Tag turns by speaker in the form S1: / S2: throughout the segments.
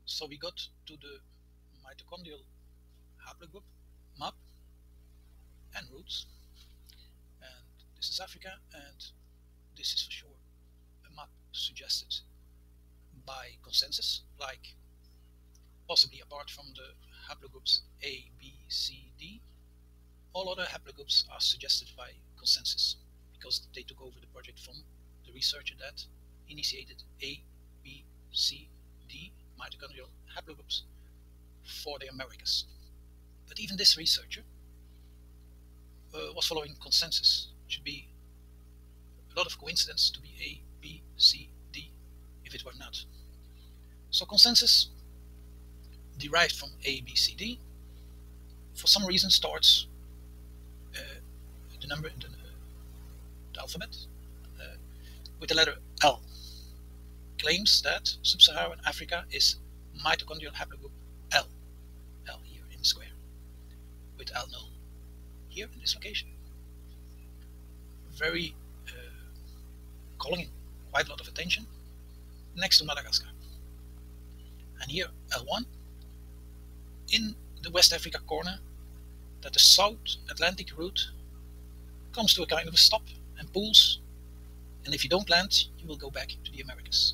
S1: So we got to the mitochondrial haplogroup map and roots, and this is Africa, and this is for sure a map suggested by consensus, like possibly apart from the haplogroups A, B, C, D, all other haplogroups are suggested by consensus because they took over the project from the researcher that initiated A, B, C, D mitochondrial haplogroups for the Americas. But even this researcher was following consensus. It should be a lot of coincidence to be A, B, C, D if it were not. So consensus derived from A, B, C, D for some reason starts the number, the alphabet with the letter L. Claims that sub-Saharan Africa is mitochondrial haplogroup L. L here in the square, with L null here in this location. Very calling quite a lot of attention next to Madagascar. And here L1 in the West Africa corner, that the South Atlantic route comes to a kind of a stop and pulls, and if you don't land, you will go back to the Americas.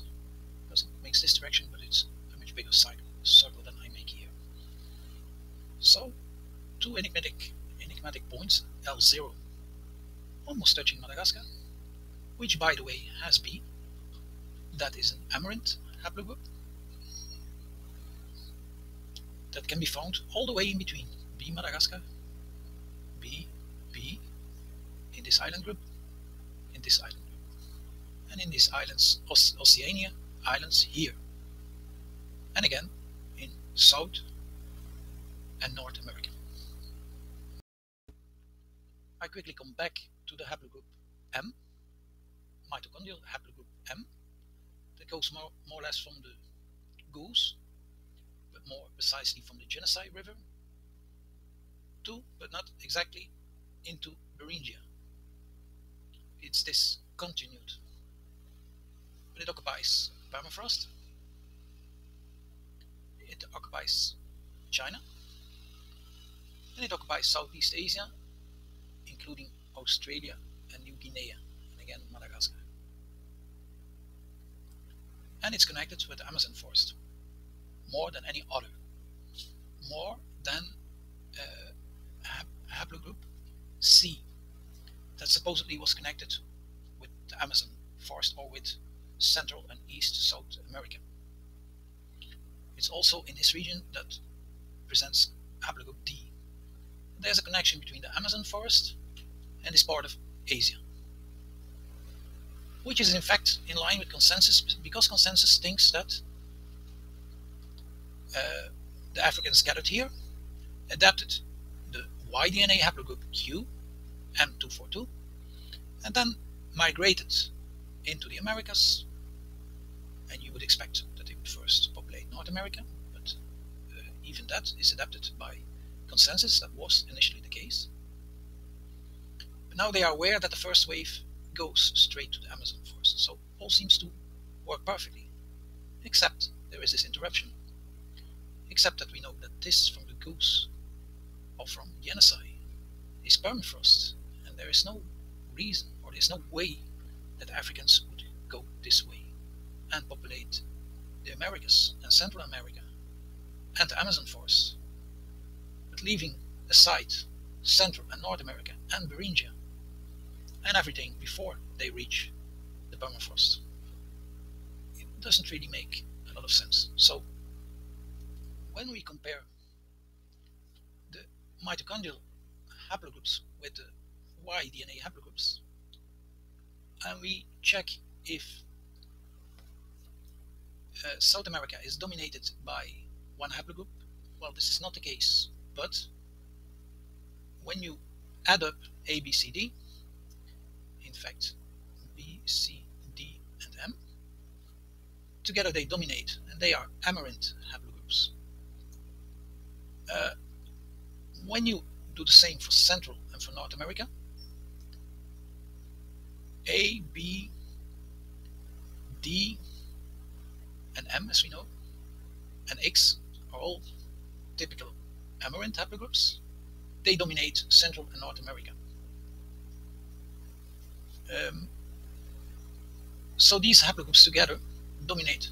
S1: Doesn't make this direction, but it's a much bigger circle than I make here. So, two enigmatic points, L0, almost touching Madagascar, which by the way has B, that is an amarant haplogroup that can be found all the way in between B Madagascar, B, in this island group, in this island group, and in these islands, Oceania islands here, and again in South and North America. I quickly come back to the haplogroup M, mitochondrial haplogroup M, that goes more or less from the Goose, but more precisely from the Genesee River, to, but not exactly, into Beringia. It's this continued, but it occupies permafrost, it occupies China, and it occupies Southeast Asia, including Australia and New Guinea, and again Madagascar. And it's connected with the Amazon forest, more than any other, more than haplogroup C, that supposedly was connected with the Amazon forest or with Central and East South America. It's also in this region that presents haplogroup D. There's a connection between the Amazon forest and this part of Asia, which is in fact in line with consensus, because consensus thinks that the Africans gathered here, adapted the Y-DNA haplogroup Q, M242, and then migrated into the Americas, and you would expect that they would first populate North America, but even that is adapted by consensus. That was initially the case. But now they are aware that the first wave goes straight to the Amazon forest, so all seems to work perfectly, except there is this interruption, except that we know that this from the Goose or from Genesee is permafrost, and there is no reason, or there is no way that Africans would go this way and populate the Americas and Central America and the Amazon forest, but leaving aside Central and North America and Beringia and everything before they reach the permafrost. It doesn't really make a lot of sense. So when we compare the mitochondrial haplogroups with the Y-DNA haplogroups, and we check if South America is dominated by one haplogroup, well, this is not the case, but when you add up A, B, C, D, in fact B, C, D and M, together they dominate, and they are amarant haplogroups. When you do the same for Central and for North America, A, B, D and M, as we know, and X are all typical Amarant haplogroups. They dominate Central and North America. So these haplogroups together dominate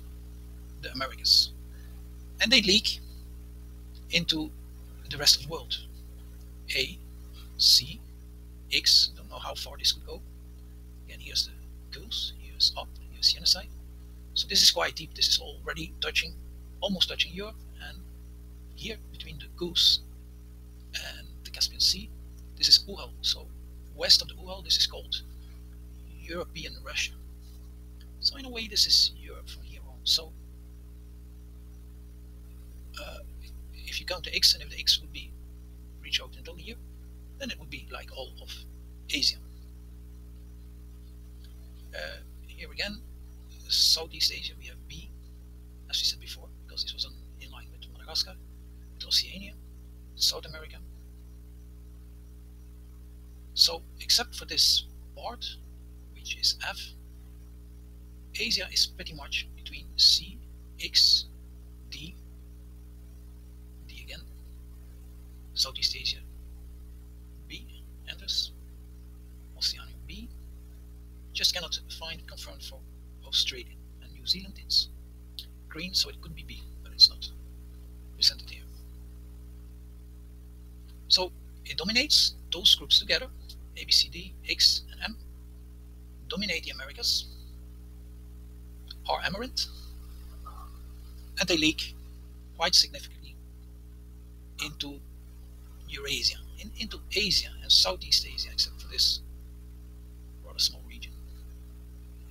S1: the Americas, and they leak into the rest of the world. A, C, X, don't know how far this could go. Again, here's the goose, here's up, here's Yenisei. So this is quite deep. This is already touching, almost touching Europe, and here between the goose and the Caspian Sea, this is Ural. So west of the Ural, this is called European Russia. So in a way, this is Europe from here on. So if you count the X, and if the X would be reach out until here, then it would be like all of Asia. Here again, Southeast Asia, we have B, as we said before, because this was in line with Madagascar, with Oceania, South America. So except for this part, which is F, Asia is pretty much between C, X, D, D again, Southeast Asia, B enters, Oceania B. Just cannot find confirmed for Australia and New Zealand. It's green, so it could be B, but it's not presented here. So it dominates those groups together, A, B, C, D, X, and M, dominate the Americas, are Amarant, and they leak quite significantly into Eurasia, into Asia and Southeast Asia, except for this rather small region,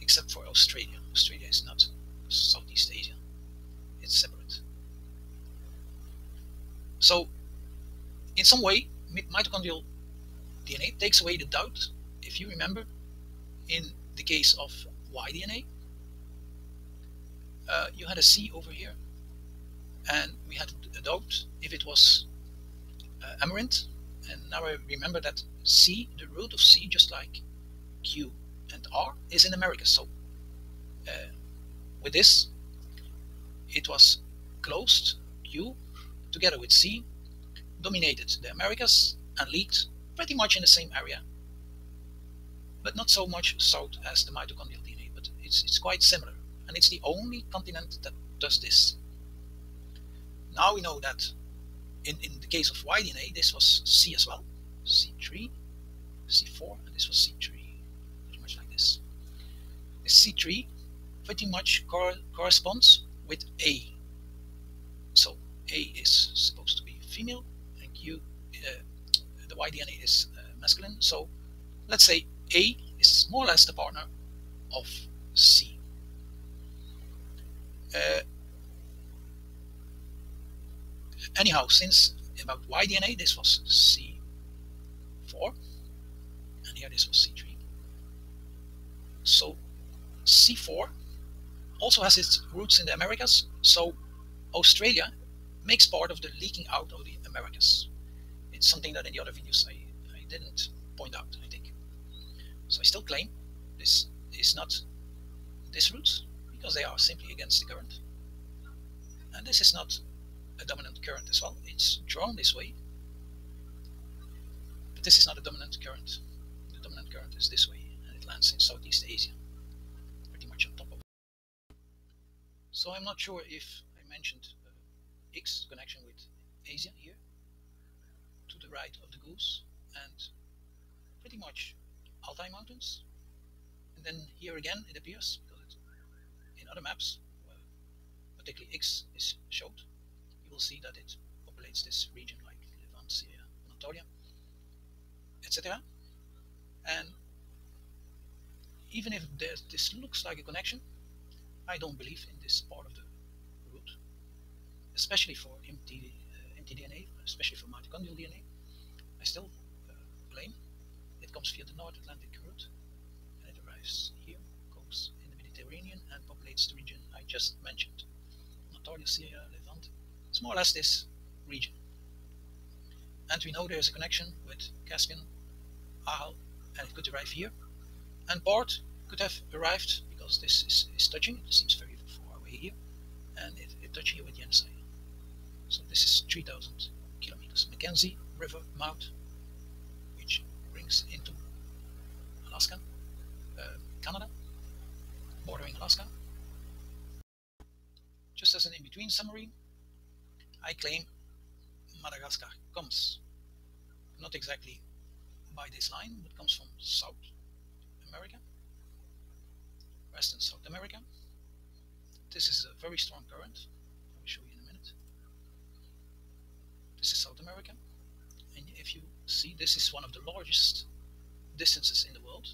S1: except for Australia. Australia is not Southeast Asia, it's separate. So in some way, mitochondrial DNA takes away the doubt. If you remember, in the case of Y-DNA, you had a C over here, and we had a doubt if it was Amarant, and now I remember that C, the root of C, just like Q and R, is in America. So with this, it was closed. Q, together with C, dominated the Americas and leaked pretty much in the same area, but not so much south as the mitochondrial DNA, but it's quite similar, and it's the only continent that does this. Now we know that in the case of Y-DNA, this was C as well, C3, C4, and this was C3, pretty much like this. This C3 pretty much corresponds with A. So A is supposed to be female, and Q, the Y-DNA is masculine. So let's say A is more or less the partner of C. Anyhow, since about Y-DNA, this was C4, and here this was C3. So C4 also has its roots in the Americas, so Australia makes part of the leaking out of the Americas. It's something that in the other videos I didn't point out, I think. So I still claim this is not this route, because they are simply against the current. And this is not a dominant current as well. It's drawn this way, but this is not a dominant current. The dominant current is this way, and it lands in Southeast Asia, pretty much on top of it. So I'm not sure if I mentioned X connection with Asia here, to the right of the goose, and pretty much Altai Mountains. And then here again it appears, because in other maps, particularly X is showed, you will see that it populates this region like Levant, Syria, Anatolia, etc. And even if this looks like a connection, I don't believe in this part of the route, especially for mtDNA, especially for mitochondrial DNA. I still claim it comes via the North Atlantic route, and it arrives here, goes in the Mediterranean, and populates the region I just mentioned, Anatolia, Syria, Levant. It's more or less this region. And we know there's a connection with Caspian, Aral, and it could arrive here. And part could have arrived, because this is touching, it seems very far away here, and it touches here with Yenisei. So this is 3,000 kilometers. Mackenzie River mouth, which brings into Alaska, Canada, bordering Alaska. Just as an in-between summary, I claim Madagascar comes not exactly by this line, but comes from South America, West and South America. This is a very strong current. I will show you in a minute. This is South America, and if you see, this is one of the largest distances in the world.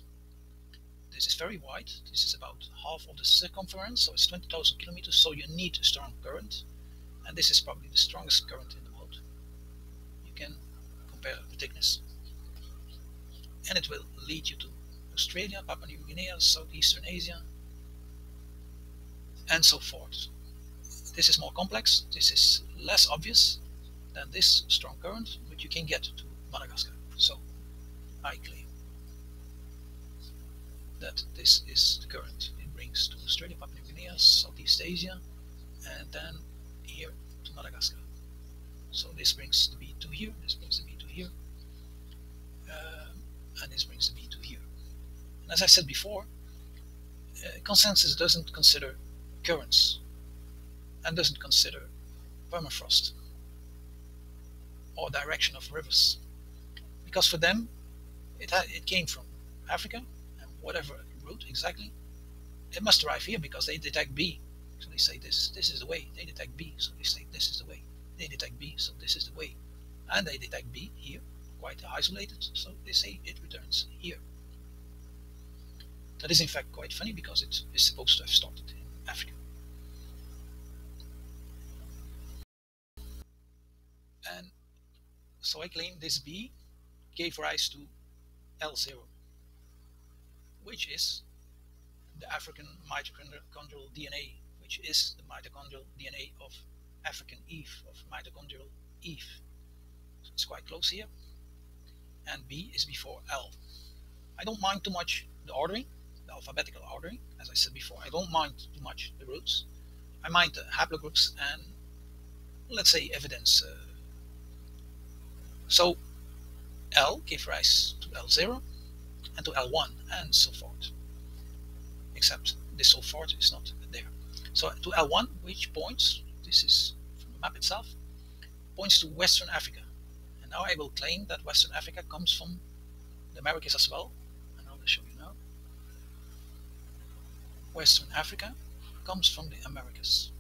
S1: This is very wide. This is about half of the circumference, so it's 20,000 kilometers. So you need a strong current, and this is probably the strongest current in the world. You can compare the thickness, and it will lead you to Australia, Papua New Guinea, Southeastern Asia, and so forth. This is more complex. This is less obvious than this strong current, but you can get to Madagascar. So I claim that this is the current. It brings to Australia, Papua New Guinea, Southeast Asia, and then here to Madagascar. So this brings the B2 here, this brings the B2 here, and this brings the B2 here. And as I said before, consensus doesn't consider currents and doesn't consider permafrost or direction of rivers, because for them it came from Africa, and whatever route exactly, it must arrive here because they detect B. So they say this is the way. They detect B, so they say this is the way. They detect B, so this is the way. And they detect B here, quite isolated, so they say it returns here. That is in fact quite funny because it is supposed to have started in Africa. And so I claim this B gave rise to L0, which is the African mitochondrial DNA, which is the mitochondrial DNA of African Eve, of mitochondrial Eve. So it's quite close here. And B is before L. I don't mind too much the ordering, the alphabetical ordering. As I said before, I don't mind too much the roots. I mind the haplogroups and, let's say, evidence. So L gave rise to L0 and to L1 and so forth. Except this so forth is not there. So to L1, which points, this is from the map itself, points to Western Africa. And now I will claim that Western Africa comes from the Americas as well. And I will show you now. Western Africa comes from the Americas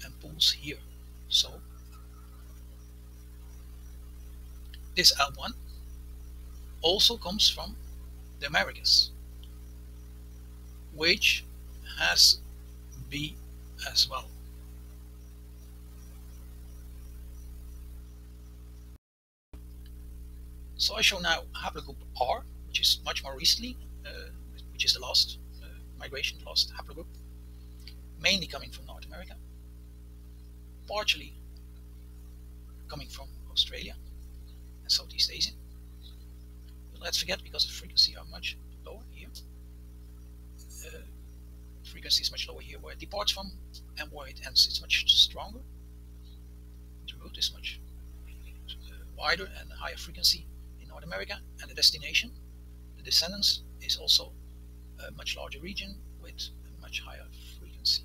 S1: and pulls here. So this L1 also comes from the Americas, which has B as well. So I show now haplogroup R, which is much more recently, which is the last migration, the last haplogroup, mainly coming from North America, partially coming from Australia and Southeast Asia. But let's forget, because the frequency are much lower here. Frequency is much lower here where it departs from, and where it ends it's much stronger. The route is much wider and higher frequency in North America, and the destination, the descendants, is also a much larger region with a much higher frequency.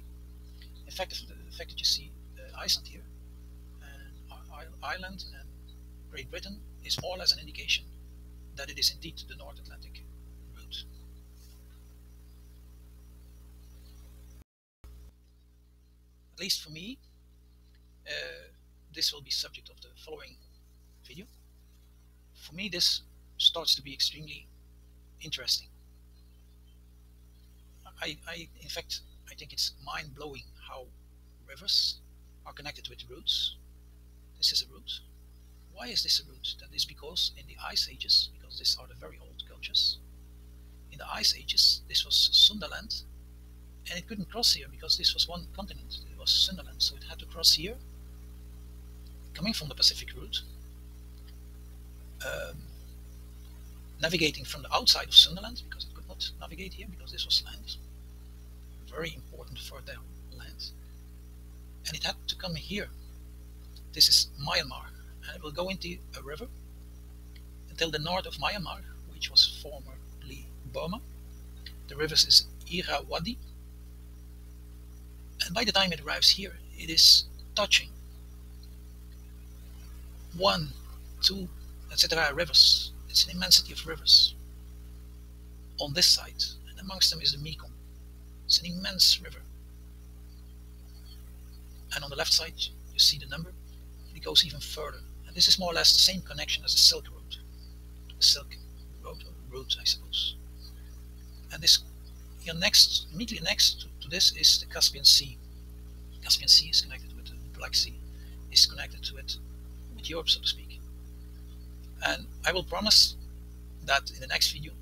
S1: In fact, the fact that you see Iceland here, and Ireland and Great Britain, is more or less an indication that it is indeed the North Atlantic route. At least for me, this will be subject of the following video. For me, this starts to be extremely interesting. In fact, I think it's mind-blowing how rivers are connected with roots. This is a root. Why is this a root? That is because in the Ice Ages, because these are the very old cultures, in the Ice Ages, this was Sundaland, and it couldn't cross here because this was one continent. It was Sundaland, so it had to cross here, coming from the Pacific route, navigating from the outside of Sundaland, because it could not navigate here because this was land, very important for their land. And it had to come here. This is Myanmar, and it will go into a river until the north of Myanmar, which was formerly Burma. The river is Irrawaddy, and by the time it arrives here, it is touching one, two, etc. rivers. It's an immensity of rivers on this side, and amongst them is the Mekong. It's an immense river. And on the left side, you see the number. It goes even further. And this is more or less the same connection as the Silk Road. The Silk Road, or route, I suppose. And this, immediately next to this is the Caspian Sea. The Caspian Sea is connected with the Black Sea, is connected to it with Europe, so to speak. And I will promise that in the next video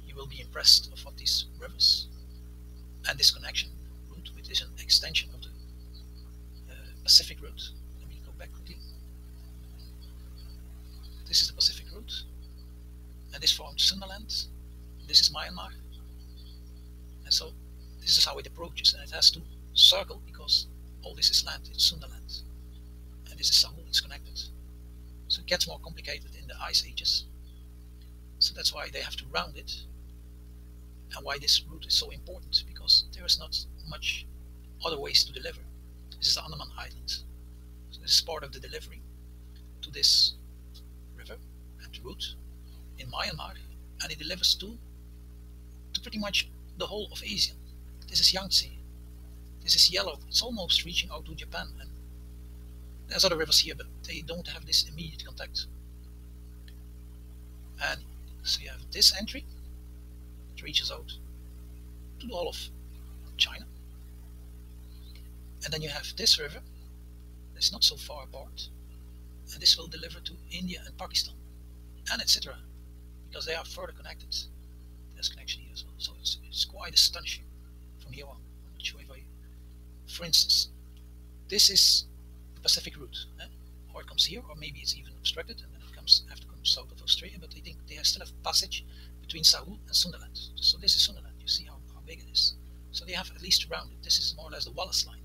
S1: you will be impressed of what these rivers and this connection route, which is an extension of the Pacific route. Let me go back quickly. This is the Pacific route, and this forms Sundaland. This is Myanmar, and so this is how it approaches, and it has to circle because all this is land. It's Sundaland, and this is Sahul. It's connected. So it gets more complicated in the ice ages. So that's why they have to round it, and why this route is so important, because there is not much other ways to deliver. This is the Andaman Island. So this is part of the delivery to this river and route in Myanmar, and it delivers to pretty much the whole of Asia. This is Yangtze. This is yellow. It's almost reaching out to Japan, and there's other rivers here, but they don't have this immediate contact. And so you have this entry that reaches out to the whole of China. And then you have this river that's not so far apart, and this will deliver to India and Pakistan, and etc., because they are further connected. There's connection here as well, so it's quite astonishing from here on. I'm not sure if for instance, this is the Pacific route, or it comes here, or maybe it's even obstructed, and then it have to come south of Australia, but I think they still have passage between Sahul and Sundaland. So this is Sundaland. You see how big it is. So they have at least to round it. This is more or less the Wallace Line.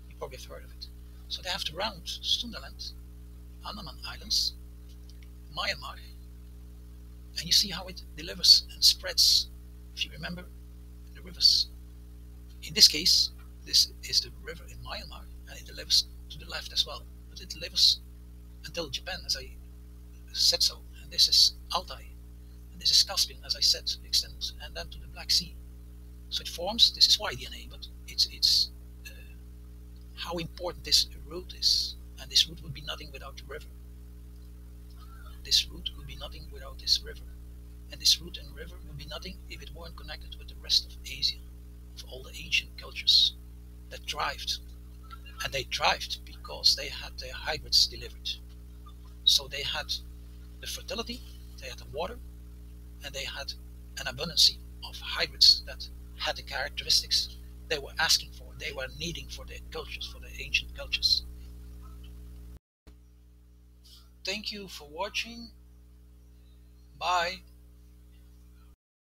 S1: You probably have heard of it. So they have to round Sundaland, Andaman Islands, Myanmar, and you see how it delivers and spreads, if you remember, the rivers. In this case, this is the river in Myanmar, and it delivers to the left as well, but it delivers until Japan, as I said so, and this is Altai, and this is Caspian, as I said, extends, and then to the Black Sea. So it forms, this is Y-DNA, but it's how important this route is, and this route would be nothing without the river. This route would be nothing without this river, and this route and river would be nothing if it weren't connected with the rest of Asia, of all the ancient cultures that thrived. And they thrived because they had their hybrids delivered. So they had the fertility, they had the water, and they had an abundance of hybrids that had the characteristics they were asking for, they were needing for their cultures, for their ancient cultures. Thank you for watching. Bye.